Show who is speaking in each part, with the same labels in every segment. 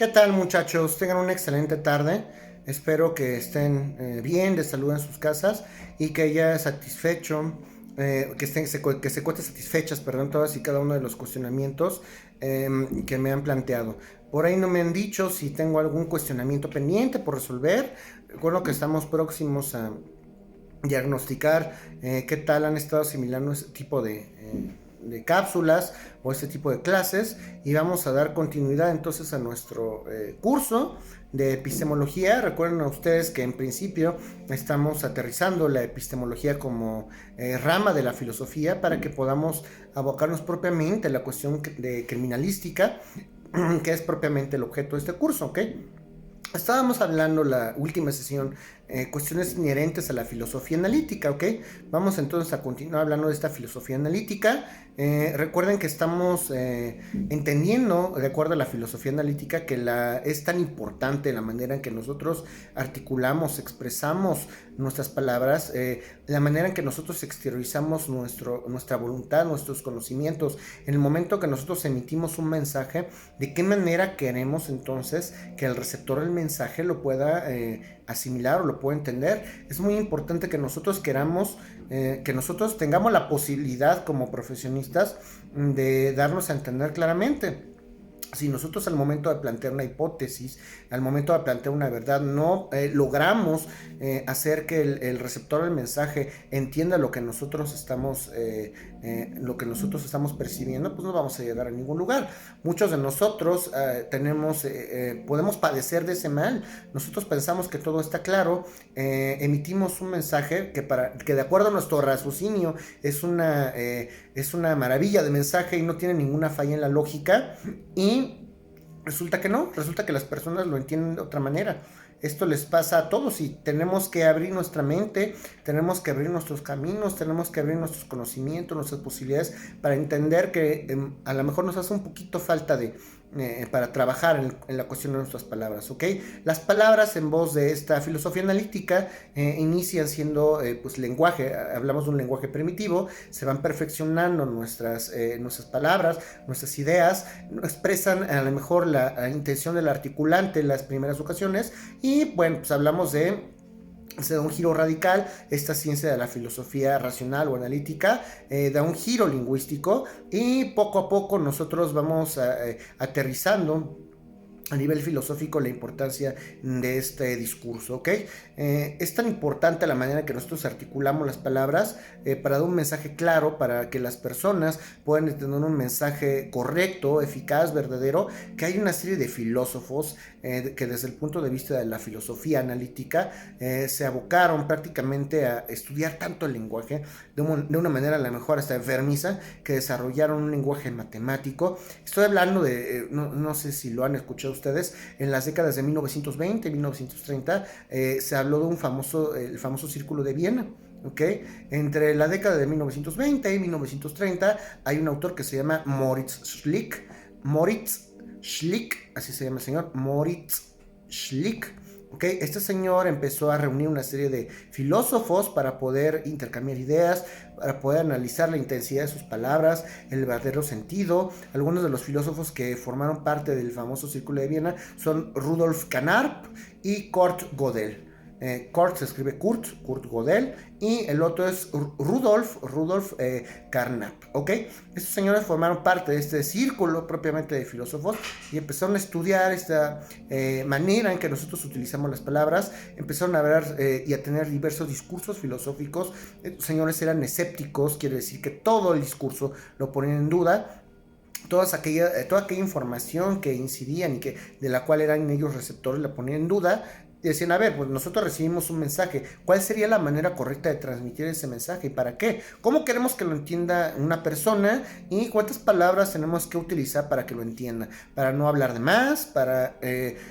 Speaker 1: ¿Qué tal, muchachos? Tengan una excelente tarde. Espero que estén bien, de salud en sus casas y que haya satisfecho, que se cuenten satisfechas, perdón, todas y cada uno de los cuestionamientos que me han planteado. Por ahí no me han dicho si tengo algún cuestionamiento pendiente por resolver. Recuerdo que estamos próximos a diagnosticar qué tal han estado asimilando ese tipo de cápsulas o este tipo de clases, y vamos a dar continuidad entonces a nuestro curso de epistemología. Recuerden a ustedes que en principio estamos aterrizando la epistemología como rama de la filosofía para que podamos abocarnos propiamente a la cuestión de criminalística, que es propiamente el objeto de este curso, ¿ok? Estábamos hablando la última sesión, cuestiones inherentes a la filosofía analítica, ¿ok? Vamos entonces a continuar hablando de esta filosofía analítica. Recuerden que estamos entendiendo, de acuerdo a la filosofía analítica, que es tan importante la manera en que nosotros articulamos, expresamos nuestras palabras, la manera en que nosotros exteriorizamos nuestra voluntad, nuestros conocimientos, en el momento que nosotros emitimos un mensaje, de qué manera queremos entonces que el receptor del mensaje lo pueda asimilar o lo pueda entender. Es muy importante que nosotros queramos, que nosotros tengamos la posibilidad como profesionistas de darnos a entender claramente. Si nosotros al momento de plantear una hipótesis, al momento de plantear una verdad, no logramos hacer que el receptor del mensaje entienda lo que nosotros estamos percibiendo, pues no vamos a llegar a ningún lugar. Muchos de nosotros podemos padecer de ese mal. Nosotros pensamos que todo está claro, emitimos un mensaje que de acuerdo a nuestro raciocinio es una maravilla de mensaje y no tiene ninguna falla en la lógica, y resulta que no, resulta que las personas lo entienden de otra manera. Esto les pasa a todos y tenemos que abrir nuestra mente, tenemos que abrir nuestros caminos, tenemos que abrir nuestros conocimientos, nuestras posibilidades para entender que a lo mejor nos hace un poquito falta para trabajar en la cuestión de nuestras palabras, ¿ok? Las palabras en voz de esta filosofía analítica inician siendo pues lenguaje. Hablamos de un lenguaje primitivo, se van perfeccionando nuestras palabras, nuestras ideas, expresan a lo mejor la intención del articulante en las primeras ocasiones, y bueno, pues hablamos se da un giro radical. Esta ciencia de la filosofía racional o analítica da un giro lingüístico, y poco a poco nosotros vamos aterrizando a nivel filosófico la importancia de este discurso, ¿ok? Es tan importante la manera en que nosotros articulamos las palabras para dar un mensaje claro, para que las personas puedan tener un mensaje correcto, eficaz, verdadero, que hay una serie de filósofos que desde el punto de vista de la filosofía analítica se abocaron prácticamente a estudiar tanto el lenguaje de una manera a lo mejor hasta enfermiza, que desarrollaron un lenguaje matemático. Estoy hablando de, no sé si lo han escuchado ustedes, en las décadas de 1920 y 1930 se habló de el famoso Círculo de Viena. ¿Okay? Entre la década de 1920 y 1930 hay un autor que se llama Moritz Schlick, así se llama el señor, Moritz Schlick. Okay, este señor empezó a reunir una serie de filósofos para poder intercambiar ideas, para poder analizar la intensidad de sus palabras, el verdadero sentido. Algunos de los filósofos que formaron parte del famoso Círculo de Viena son Rudolf Carnap y Kurt Gödel. Kurt se escribe Kurt Gödel, y el otro es Rudolf Carnap, ¿ok? Estos señores formaron parte de este círculo propiamente de filósofos y empezaron a estudiar esta manera en que nosotros utilizamos las palabras, empezaron a ver y a tener diversos discursos filosóficos. Estos señores eran escépticos, quiere decir que todo el discurso lo ponían en duda. Toda aquella información que incidían y de la cual eran ellos receptores la ponían en duda. Decían, a ver, pues nosotros recibimos un mensaje, ¿cuál sería la manera correcta de transmitir ese mensaje y para qué? ¿Cómo queremos que lo entienda una persona y cuántas palabras tenemos que utilizar para que lo entienda? Para no hablar de más,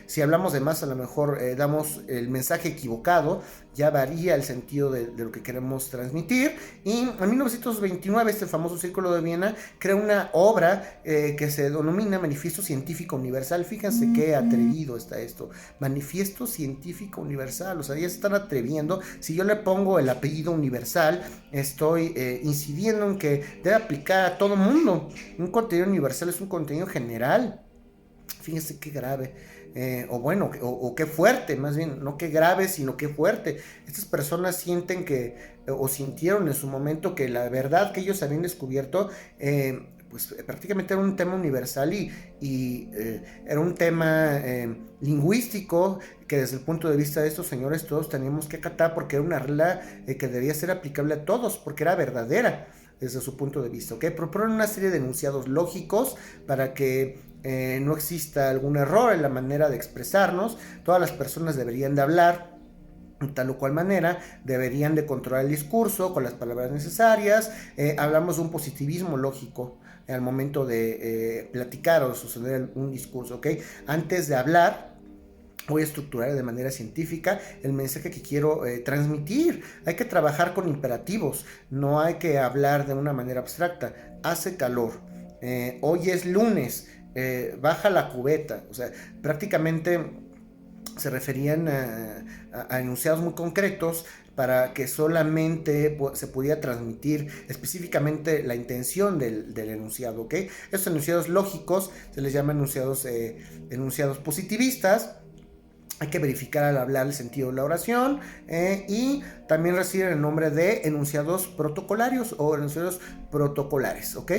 Speaker 1: si hablamos de más a lo mejor damos el mensaje equivocado, ya varía el sentido de lo que queremos transmitir. Y en 1929 este famoso Círculo de Viena crea una obra que se denomina Manifiesto Científico Universal. Fíjense qué atrevido está esto, Manifiesto Científico Universal, o sea, ya se están atreviendo. Si yo le pongo el apellido universal, estoy incidiendo en que debe aplicar a todo mundo. Un contenido universal es un contenido general. Fíjense qué grave, o qué fuerte, más bien, no qué grave, sino qué fuerte. Estas personas sienten o sintieron en su momento que la verdad que ellos habían descubierto, pues prácticamente era un tema universal y era un tema lingüístico que desde el punto de vista de estos señores todos teníamos que acatar porque era una regla que debía ser aplicable a todos, porque era verdadera desde su punto de vista, ¿ok? Proponen una serie de enunciados lógicos para que no exista algún error en la manera de expresarnos. Todas las personas deberían de hablar tal o cual manera, deberían de controlar el discurso con las palabras necesarias. Hablamos de un positivismo lógico al momento de platicar o sostener un discurso, ¿ok? Antes de hablar, voy a estructurar de manera científica el mensaje que quiero transmitir. Hay que trabajar con imperativos, no hay que hablar de una manera abstracta. Hace calor, hoy es lunes, baja la cubeta, o sea, prácticamente se referían a enunciados muy concretos para que solamente se pudiera transmitir específicamente la intención del enunciado, ¿ok? Estos enunciados lógicos se les llama enunciados positivistas. Hay que verificar al hablar el sentido de la oración y también reciben el nombre de enunciados protocolarios o enunciados protocolares, ¿ok?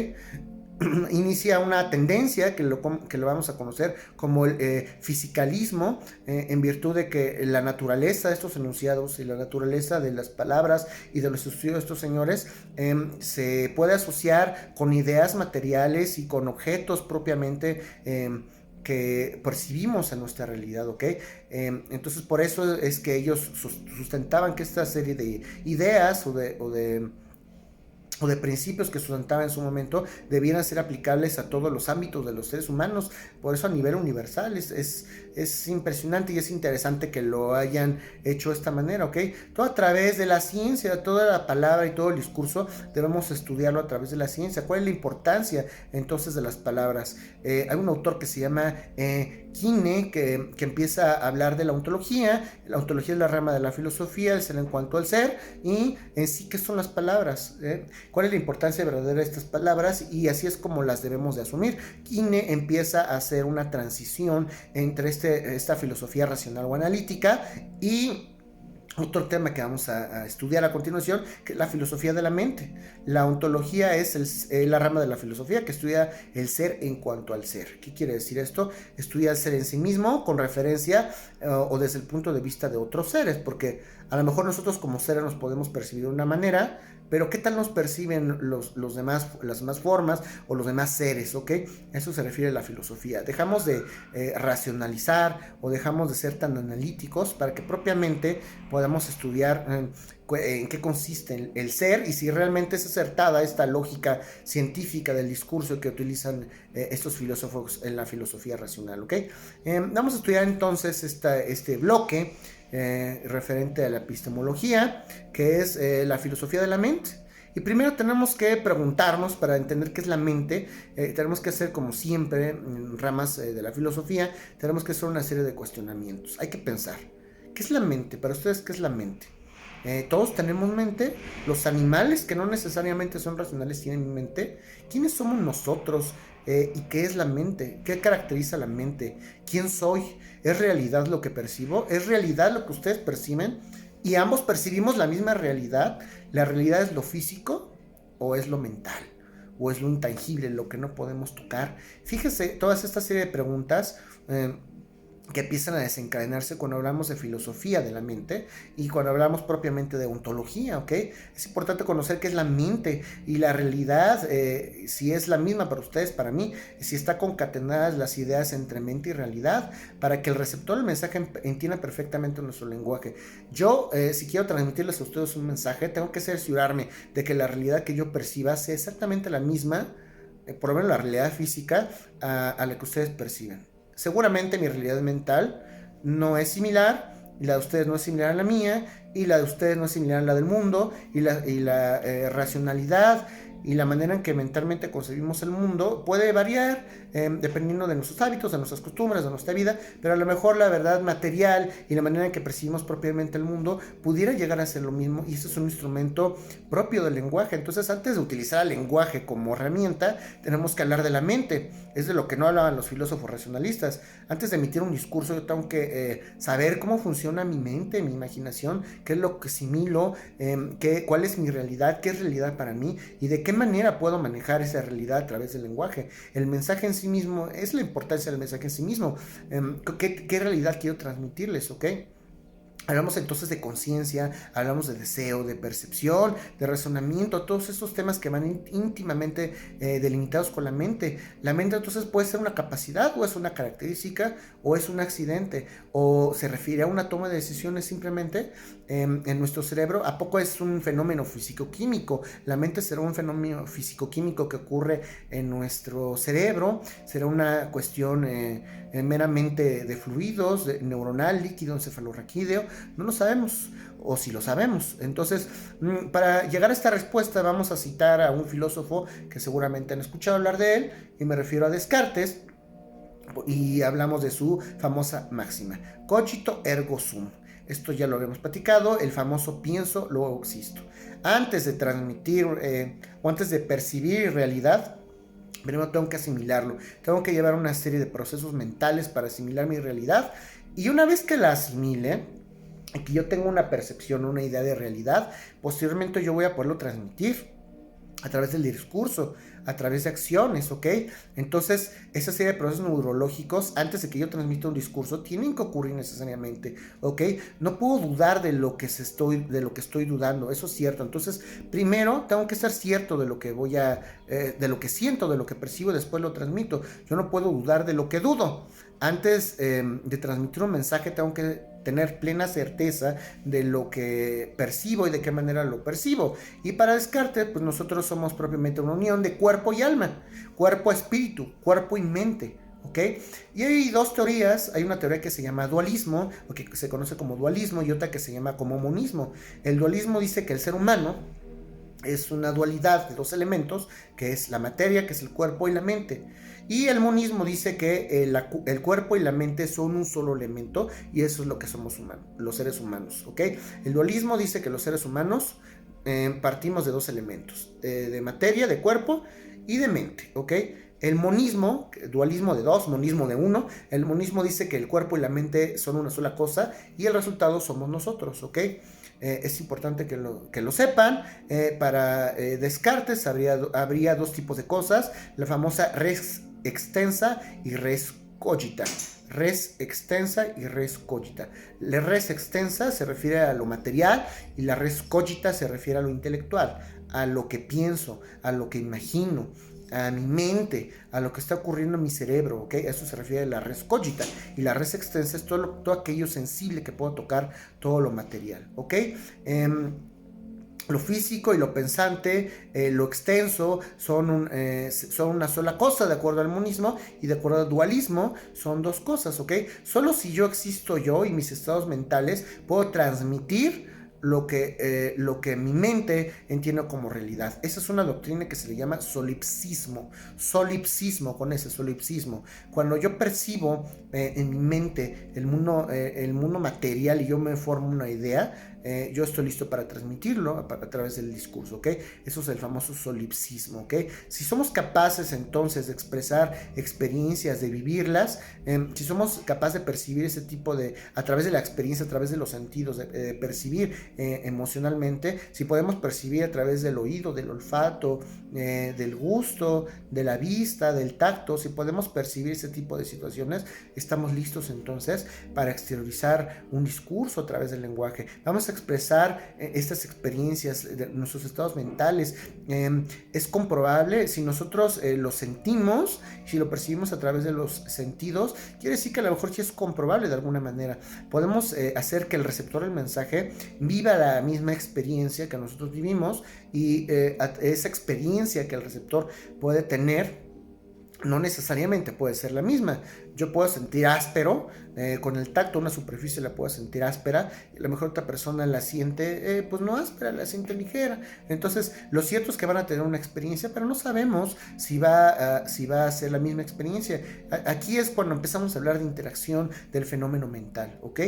Speaker 1: Inicia una tendencia que lo vamos a conocer como el fisicalismo, en virtud de que la naturaleza de estos enunciados y la naturaleza de las palabras y de los estudios de estos señores se puede asociar con ideas materiales y con objetos propiamente que percibimos en nuestra realidad, ¿ok? Entonces por eso es que ellos sustentaban que esta serie de ideas o de principios que sustentaba en su momento debieran ser aplicables a todos los ámbitos de los seres humanos. Por eso a nivel universal es impresionante y es interesante que lo hayan hecho de esta manera, ¿ok? Todo a través de la ciencia, toda la palabra y todo el discurso debemos estudiarlo a través de la ciencia. ¿Cuál es la importancia entonces de las palabras? Hay un autor que se llama Quine que empieza a hablar de la ontología. La ontología es la rama de la filosofía, el ser en cuanto al ser, y en sí, ¿qué son las palabras? ¿Cuál es la importancia verdadera de estas palabras? Y así es como las debemos de asumir. Quine empieza a hacer una transición entre esta filosofía racional o analítica y otro tema que vamos a estudiar a continuación, que es la filosofía de la mente. La ontología es la rama de la filosofía que estudia el ser en cuanto al ser. ¿Qué quiere decir esto? Estudia el ser en sí mismo con referencia o desde el punto de vista de otros seres, porque a lo mejor nosotros como seres nos podemos percibir de una manera, pero ¿qué tal nos perciben las demás formas o los demás seres? ¿Ok? Eso se refiere a la filosofía. Dejamos de racionalizar o dejamos de ser tan analíticos para que propiamente podamos estudiar en qué consiste el ser y si realmente es acertada esta lógica científica del discurso que utilizan estos filósofos en la filosofía racional, ¿ok? Vamos a estudiar entonces este bloque referente a la epistemología, que es la filosofía de la mente. Y primero tenemos que preguntarnos, para entender qué es la mente, tenemos que hacer como siempre en ramas de la filosofía, tenemos que hacer una serie de cuestionamientos. Hay que pensar, ¿qué es la mente? Para ustedes, ¿qué es la mente? Todos tenemos mente. Los animales que no necesariamente son racionales tienen mente. ¿Quiénes somos nosotros? ¿Y qué es la mente? ¿Qué caracteriza la mente? ¿Quién soy? ¿Es realidad lo que percibo? ¿Es realidad lo que ustedes perciben? ¿Y ambos percibimos la misma realidad? ¿La realidad es lo físico o es lo mental? ¿O es lo intangible, lo que no podemos tocar? Fíjese, todas esta serie de preguntas que empiezan a desencadenarse cuando hablamos de filosofía de la mente y cuando hablamos propiamente de ontología, ¿ok? Es importante conocer qué es la mente y la realidad, si es la misma para ustedes, para mí, si está concatenadas las ideas entre mente y realidad, para que el receptor del mensaje entienda perfectamente nuestro lenguaje. Yo, si quiero transmitirles a ustedes un mensaje, tengo que cerciorarme de que la realidad que yo perciba sea exactamente la misma, por lo menos la realidad física, a la que ustedes perciben. Seguramente mi realidad mental no es similar, y la de ustedes no es similar a la mía, y la de ustedes no es similar a la del mundo, y la racionalidad y la manera en que mentalmente concebimos el mundo puede variar dependiendo de nuestros hábitos, de nuestras costumbres, de nuestra vida, pero a lo mejor la verdad material y la manera en que percibimos propiamente el mundo pudiera llegar a ser lo mismo, y eso es un instrumento propio del lenguaje. Entonces, antes de utilizar el lenguaje como herramienta, tenemos que hablar de la mente. Es de lo que no hablaban los filósofos racionalistas. Antes de emitir un discurso, yo tengo que saber cómo funciona mi mente, mi imaginación, qué es lo que asimilo, cuál es mi realidad, qué es realidad para mí y de qué manera puedo manejar esa realidad a través del lenguaje. El mensaje en sí mismo es la importancia del mensaje en sí mismo. ¿Qué realidad quiero transmitirles? ¿Ok? Hablamos entonces de conciencia, hablamos de deseo, de percepción, de razonamiento, todos esos temas que van íntimamente delimitados con la mente. La mente entonces puede ser una capacidad, o es una característica, o es un accidente, o se refiere a una toma de decisiones simplemente en nuestro cerebro. ¿A poco es un fenómeno físico-químico? La mente será un fenómeno físico-químico que ocurre en nuestro cerebro, será una cuestión meramente de fluidos, neuronal, líquido, encefalorraquídeo. No lo sabemos, o si lo sabemos. Entonces, para llegar a esta respuesta vamos a citar a un filósofo que seguramente han escuchado hablar de él, y me refiero a Descartes, y hablamos de su famosa máxima: cogito ergo sum. Esto ya lo habíamos platicado, el famoso pienso, luego existo. Antes de transmitir o antes de percibir realidad, primero tengo que asimilarlo. Tengo que llevar una serie de procesos mentales para asimilar mi realidad. Y una vez que la asimile, y que yo tengo una percepción, una idea de realidad, posteriormente yo voy a poderlo transmitir a través del discurso, a través de acciones, ¿ok? Entonces, esa serie de procesos neurológicos, antes de que yo transmita un discurso, tienen que ocurrir necesariamente, ¿ok? No puedo dudar de lo que estoy dudando, eso es cierto. Entonces, primero tengo que estar cierto de lo que de lo que siento, de lo que percibo, y después lo transmito. Yo no puedo dudar de lo que dudo. Antes de transmitir un mensaje, tengo que tener plena certeza de lo que percibo y de qué manera lo percibo. Y para Descartes, pues nosotros somos propiamente una unión de cuerpo y alma, cuerpo-espíritu, cuerpo y mente. ¿Ok? Y hay dos teorías. Hay una teoría que se llama dualismo, o que se conoce como dualismo, y otra que se llama como monismo. El dualismo dice que el ser humano es una dualidad de dos elementos, que es la materia, que es el cuerpo, y la mente. Y el monismo dice que el cuerpo y la mente son un solo elemento, y eso es lo que somos humanos, los seres humanos, ¿ok? El dualismo dice que los seres humanos partimos de dos elementos, de materia, de cuerpo y de mente, ¿ok? El monismo, dualismo de dos, monismo de uno. El monismo dice que el cuerpo y la mente son una sola cosa, y el resultado somos nosotros, ¿ok? Es importante que lo sepan. Para Descartes habría dos tipos de cosas: la famosa res extensa y res cogita. Res extensa y res cogita. La res extensa se refiere a lo material, y la res cogita se refiere a lo intelectual, a lo que pienso, a lo que imagino, a mi mente, a lo que está ocurriendo en mi cerebro, ¿ok? Eso se refiere a la res cogita. Y la res extensa es todo aquello sensible que puedo tocar, todo lo material, ¿ok? Lo físico y lo pensante, lo extenso, son una sola cosa, de acuerdo al monismo, y de acuerdo al dualismo son dos cosas, ¿ok? Solo si yo existo yo y mis estados mentales, puedo transmitir lo que mi mente entiende como realidad. Esa es una doctrina que se le llama solipsismo. Solipsismo, con ese solipsismo. Cuando yo percibo en mi mente el mundo material, y yo me formo una idea, yo estoy listo para transmitirlo a través del discurso, ¿ok? Eso es el famoso solipsismo, ¿ok? Si somos capaces entonces de expresar experiencias, de vivirlas, si somos capaces de percibir ese tipo a través de la experiencia, a través de los sentidos, de percibir emocionalmente, si podemos percibir a través del oído, del olfato, del gusto, de la vista, del tacto, si podemos percibir ese tipo de situaciones, estamos listos entonces para exteriorizar un discurso a través del lenguaje. Vamos a expresar estas experiencias de nuestros estados mentales. Es comprobable, si nosotros lo sentimos, si lo percibimos a través de los sentidos, quiere decir que a lo mejor sí es comprobable de alguna manera. Podemos hacer que el receptor del mensaje viva la misma experiencia que nosotros vivimos, y esa experiencia que el receptor puede tener no necesariamente puede ser la misma. yo puedo sentir áspero, con el tacto una superficie la puedo sentir áspera, y a lo mejor otra persona la siente, pues no áspera, la siente ligera. Entonces, lo cierto es que van a tener una experiencia, pero no sabemos si va a ser la misma experiencia. Aquí es cuando empezamos a hablar de interacción del fenómeno mental, ¿ok?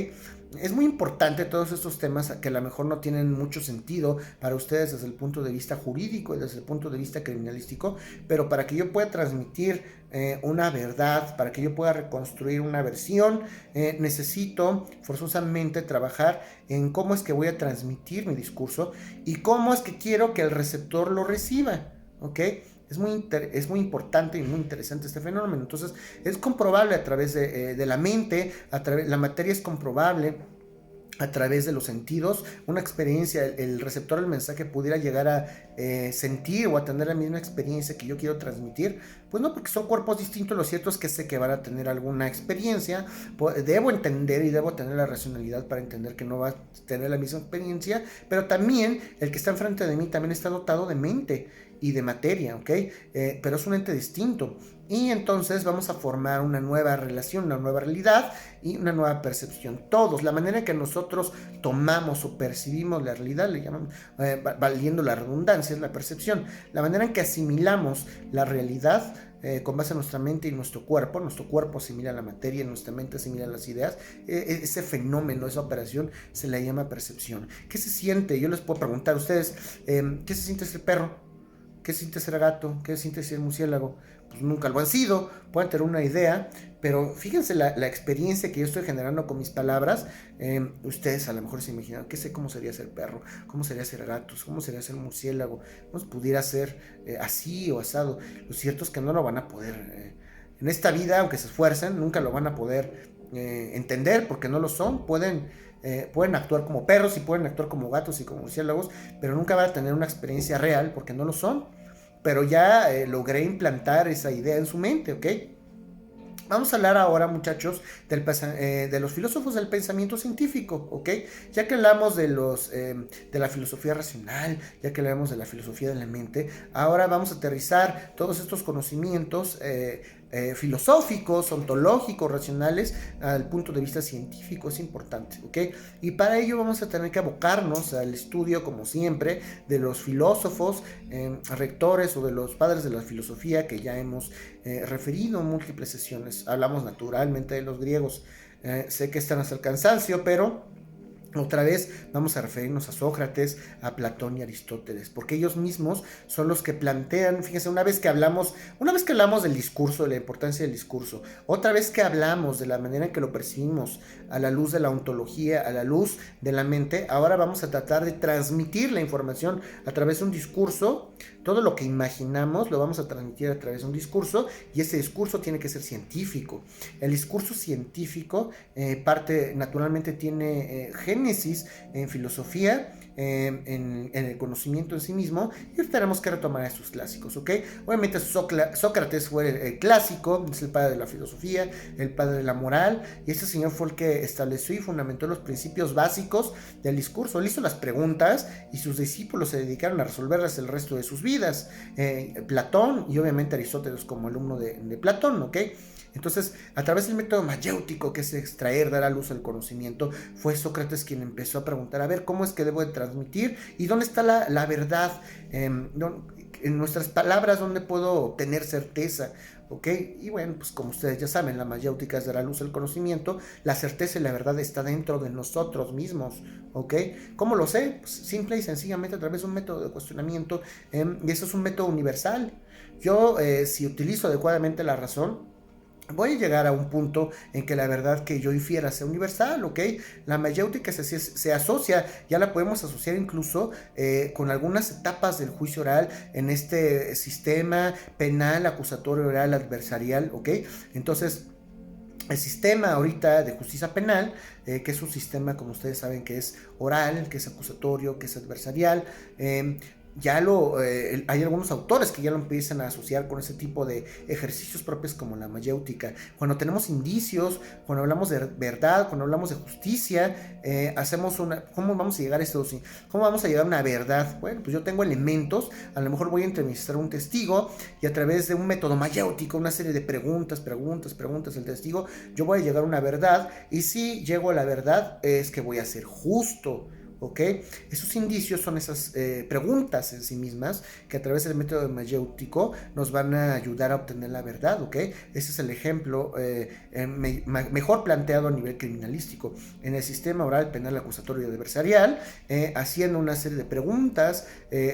Speaker 1: Es muy importante todos estos temas que a lo mejor no tienen mucho sentido para ustedes desde el punto de vista jurídico y desde el punto de vista criminalístico, pero para que yo pueda transmitir una verdad, para que yo pueda reconstruir una versión, necesito forzosamente trabajar en cómo es que voy a transmitir mi discurso y cómo es que quiero que el receptor lo reciba, ¿ok? Es muy importante y muy interesante este fenómeno. Entonces, es comprobable a través de la mente, la materia es comprobable a través de los sentidos, una experiencia, el receptor del mensaje pudiera llegar a sentir o a tener la misma experiencia que yo quiero transmitir. Pues no, porque son cuerpos distintos. Lo cierto es que sé que van a tener alguna experiencia, debo entender y debo tener la racionalidad para entender que no va a tener la misma experiencia, pero también el que está enfrente de mí también está dotado de mente y de materia, ¿ok? Pero es un ente distinto. Y entonces vamos a formar una nueva relación, una nueva realidad y una nueva percepción. Todos, la manera en que nosotros tomamos o percibimos la realidad, le llaman, valiendo la redundancia, es la percepción. La manera en que asimilamos la realidad con base en nuestra mente y nuestro cuerpo asimila la materia, nuestra mente asimila las ideas, ese fenómeno, esa operación se le llama percepción. ¿Qué se siente? Yo les puedo preguntar a ustedes, ¿qué se siente ser perro? ¿Qué siente ser gato? ¿Qué siente ser murciélago? Pues nunca lo han sido, pueden tener una idea, pero fíjense la experiencia que yo estoy generando con mis palabras. Ustedes a lo mejor se imaginan, ¿qué sé cómo sería ser perro? ¿Cómo sería ser gato? ¿Cómo sería ser murciélago? ¿Cómo pudiera ser así o asado? Lo cierto es que no lo van a poder. En esta vida, aunque se esfuercen, nunca lo van a poder entender porque no lo son. Pueden actuar como perros y pueden actuar como gatos y como murciélagos, pero nunca van a tener una experiencia real porque no lo son. Pero ya logré implantar esa idea en su mente, ¿ok? Vamos a hablar ahora, muchachos, de los filósofos del pensamiento científico, ¿ok? Ya que hablamos de la filosofía racional, ya que hablamos de la filosofía de la mente, ahora vamos a aterrizar todos estos conocimientos filosóficos, ontológicos, racionales, al punto de vista científico. Es importante, ¿ok? Y para ello vamos a tener que abocarnos al estudio, como siempre, de los filósofos, rectores o de los padres de la filosofía que ya hemos referido en múltiples sesiones. Hablamos naturalmente de los griegos. Sé que están hasta el cansancio, pero otra vez vamos a referirnos a Sócrates, a Platón y Aristóteles, porque ellos mismos son los que plantean, fíjense, una vez que hablamos del discurso, de la importancia del discurso, otra vez que hablamos de la manera en que lo percibimos a la luz de la ontología, a la luz de la mente, ahora vamos a tratar de transmitir la información a través de un discurso. Todo lo que imaginamos lo vamos a transmitir a través de un discurso, y ese discurso tiene que ser científico. El discurso científico naturalmente tiene génesis en filosofía, en el conocimiento en sí mismo, y tenemos que retomar estos clásicos, ¿ok? Obviamente Sócrates fue el clásico, es el padre de la filosofía, el padre de la moral, y este señor fue el que estableció y fundamentó los principios básicos del discurso. Él hizo las preguntas y sus discípulos se dedicaron a resolverlas el resto de sus vidas. Platón y obviamente Aristóteles como alumno de Platón, ¿ok? Entonces, a través del método mayéutico, que es extraer, dar a luz el conocimiento, fue Sócrates quien empezó a preguntar, a ver, ¿cómo es que debo de transmitir? ¿Y dónde está la verdad? En nuestras palabras, ¿dónde puedo obtener certeza? ¿Ok? Y bueno, pues como ustedes ya saben, la mayéutica es dar a luz el conocimiento, la certeza y la verdad está dentro de nosotros mismos, ¿ok? ¿Cómo lo sé? Pues simple y sencillamente a través de un método de cuestionamiento, y eso es un método universal. Yo, si utilizo adecuadamente la razón, voy a llegar a un punto en que la verdad que yo infiera sea universal, ¿ok? La mayéutica se asocia, ya la podemos asociar incluso con algunas etapas del juicio oral en este sistema penal, acusatorio oral, adversarial, ¿ok? Entonces, el sistema ahorita de justicia penal, que es un sistema, como ustedes saben, que es oral, que es acusatorio, que es adversarial, hay algunos autores que ya lo empiezan a asociar con ese tipo de ejercicios propios como la mayéutica. Cuando tenemos indicios, cuando hablamos de verdad, cuando hablamos de justicia, ¿cómo vamos a llegar a esto? ¿Cómo vamos a llegar a una verdad? Bueno, pues yo tengo elementos, a lo mejor voy a entrevistar a un testigo y a través de un método mayéutico, una serie de preguntas del testigo, yo voy a llegar a una verdad, y si llego a la verdad es que voy a ser justo. ¿Ok? Esos indicios son esas preguntas en sí mismas que a través del método mayéutico nos van a ayudar a obtener la verdad. ¿Ok? Ese es el ejemplo mejor planteado a nivel criminalístico. En el sistema oral, penal, acusatorio y adversarial, haciendo una serie de preguntas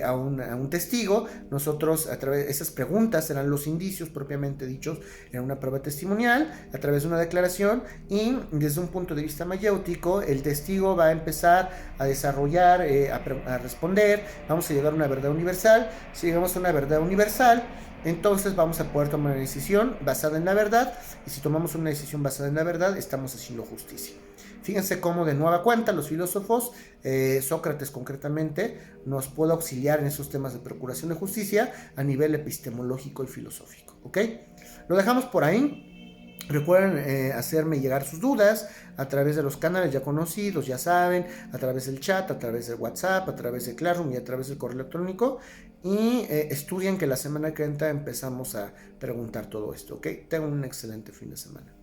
Speaker 1: a un testigo, nosotros a través de esas preguntas serán los indicios propiamente dichos en una prueba testimonial, a través de una declaración, y desde un punto de vista mayéutico, el testigo va a empezar a desarrollar, a responder, vamos a llegar a una verdad universal. Si llegamos a una verdad universal, entonces vamos a poder tomar una decisión basada en la verdad, y si tomamos una decisión basada en la verdad, estamos haciendo justicia. Fíjense cómo de nueva cuenta los filósofos, Sócrates concretamente, nos puede auxiliar en esos temas de procuración de justicia a nivel epistemológico y filosófico. ¿Ok? Lo dejamos por ahí. Recuerden hacerme llegar sus dudas a través de los canales ya conocidos, ya saben, a través del chat, a través del WhatsApp, a través de Classroom y a través del correo electrónico. Y estudien que la semana que entra empezamos a preguntar todo esto, ¿ok? Tengan un excelente fin de semana.